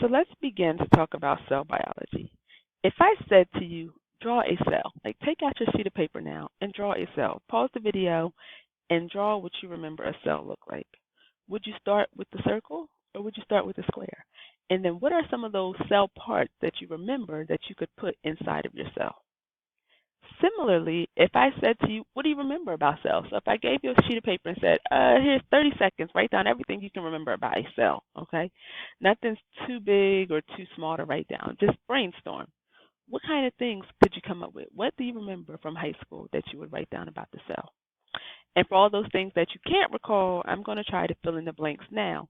So let's begin to talk about cell biology. If I said to you, draw a cell, like take out your sheet of paper now and draw a cell. Pause the video and draw what you remember a cell look like. Would you start with the circle or would you start with the square? And then what are some of those cell parts that you remember that you could put inside of your cell? Similarly, if I said to you, what do you remember about cells? So if I gave you a sheet of paper and said, here's 30 seconds, write down everything you can remember about a cell, okay? Nothing's too big or too small to write down. Just brainstorm. What kind of things could you come up with? What do you remember from high school that you would write down about the cell? And for all those things that you can't recall, I'm going to try to fill in the blanks now.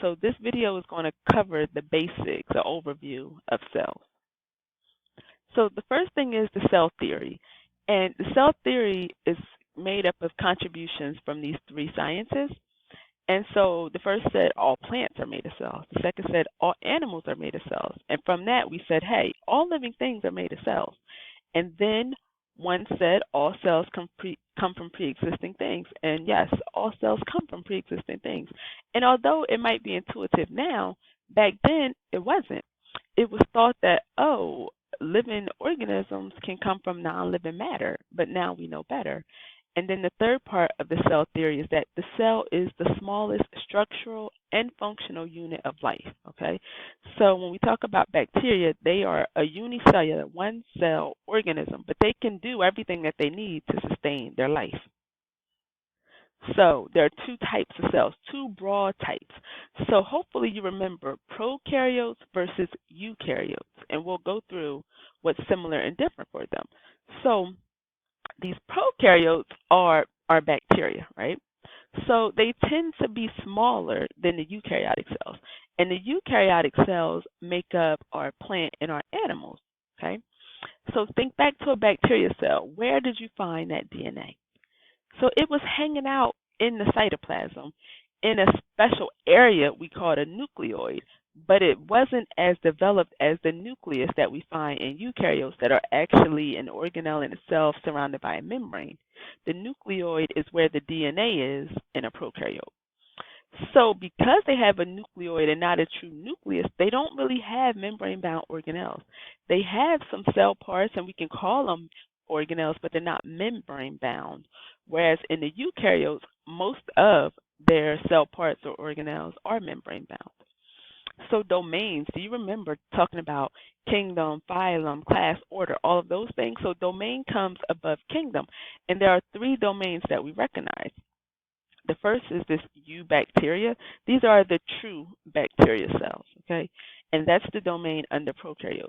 So this video is going to cover the basics, the overview of cells. So the first thing is the cell theory. And the cell theory is made up of contributions from these three sciences. And so the first said all plants are made of cells. The second said all animals are made of cells. And from that we said, hey, all living things are made of cells. And then one said all cells come from pre-existing things. And yes, all cells come from pre-existing things. And although it might be intuitive now, back then it wasn't. It was thought that, oh, living organisms can come from non-living matter, but now we know better. And then the third part of the cell theory is that the cell is the smallest structural and functional unit of life, okay? So when we talk about bacteria, they are a unicellular, one-cell organism, but they can do everything that they need to sustain their life. So there are two types of cells, two broad types. So hopefully you remember prokaryotes versus eukaryotes, and we'll go through what's similar and different for them. So these prokaryotes are bacteria, right? So they tend to be smaller than the eukaryotic cells. And the eukaryotic cells make up our plant and our animals, okay? So think back to a bacteria cell. Where did you find that DNA? So it was hanging out in the cytoplasm in a special area we called a nucleoid, but it wasn't as developed as the nucleus that we find in eukaryotes that are actually an organelle in itself surrounded by a membrane. The nucleoid is where the DNA is in a prokaryote. So because they have a nucleoid and not a true nucleus, they don't really have membrane-bound organelles. They have some cell parts, and we can call them organelles, but they're not membrane-bound. Whereas in the eukaryotes, most of their cell parts or organelles are membrane-bound. So domains, do you remember talking about kingdom, phylum, class, order, all of those things? So domain comes above kingdom, and there are three domains that we recognize. The first is this eubacteria. These are the true bacteria cells, okay? And that's the domain under prokaryotes.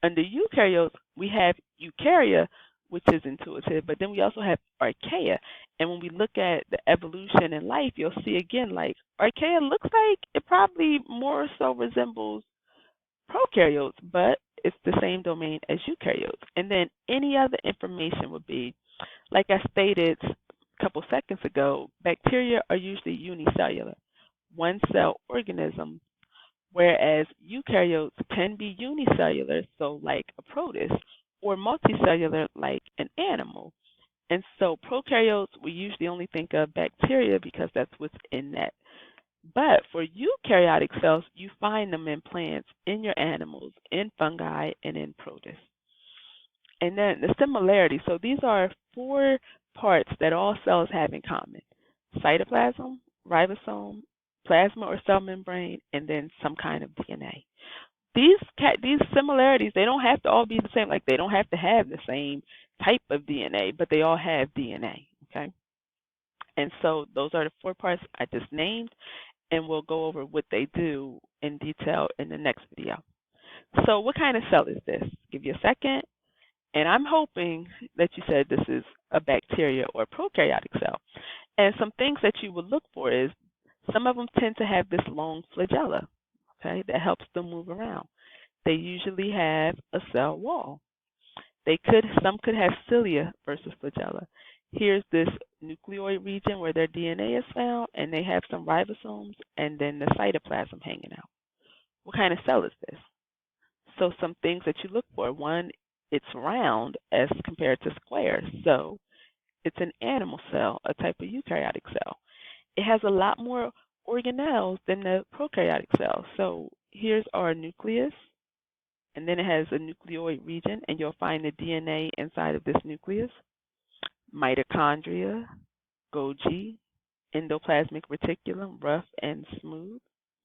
Under eukaryotes, we have eukarya, which is intuitive, but then we also have archaea. And when we look at the evolution in life, you'll see again, like archaea looks like it probably more so resembles prokaryotes, but it's the same domain as eukaryotes. And then any other information would be, like I stated a couple seconds ago, bacteria are usually unicellular, one-cell organisms, whereas eukaryotes can be unicellular, so like a protist, or multicellular like an animal. And so prokaryotes, we usually only think of bacteria because that's what's in that. But for eukaryotic cells, you find them in plants, in your animals, in fungi, and in protists. And then the similarity, so these are four parts that all cells have in common: cytoplasm, ribosome, plasma or cell membrane, and then some kind of DNA. These similarities, they don't have to all be the same. Like they don't have to have the same type of DNA, but they all have DNA, okay? And so those are the four parts I just named, and we'll go over what they do in detail in the next video. So what kind of cell is this? Give you a second. And I'm hoping that you said this is a bacteria or prokaryotic cell. And some things that you would look for is some of them tend to have this long flagella, okay, that helps them move around. They usually have a cell wall. Some could have cilia versus flagella. Here's this nucleoid region where their DNA is found, and they have some ribosomes and then the cytoplasm hanging out. What kind of cell is this? So some things that you look for. One, it's round as compared to square. So it's an animal cell, a type of eukaryotic cell. It has a lot more organelles than the prokaryotic cell. So here's our nucleus, and then it has a nucleoid region, and you'll find the DNA inside of this nucleus. Mitochondria, Golgi, endoplasmic reticulum, rough and smooth.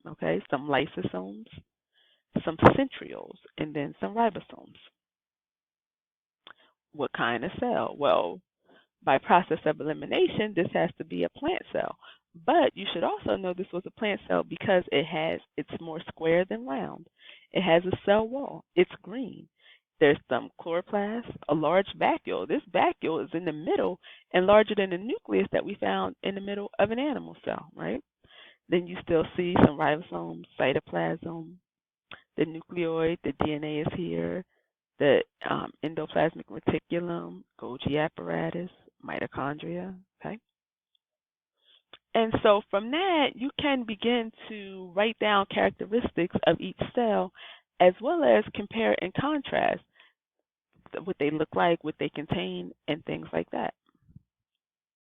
Okay, some lysosomes, some centrioles, and then some ribosomes. What kind of cell? Well, by process of elimination, this has to be a plant cell. But you should also know this was a plant cell because it's more square than round. It has a cell wall. It's green. There's some chloroplast, a large vacuole. This vacuole is in the middle and larger than the nucleus that we found in the middle of an animal cell, right? Then you still see some ribosomes, cytoplasm, the nucleoid, the DNA is here, the endoplasmic reticulum, Golgi apparatus, mitochondria, okay? And so from that, you can begin to write down characteristics of each cell as well as compare and contrast what they look like, what they contain, and things like that.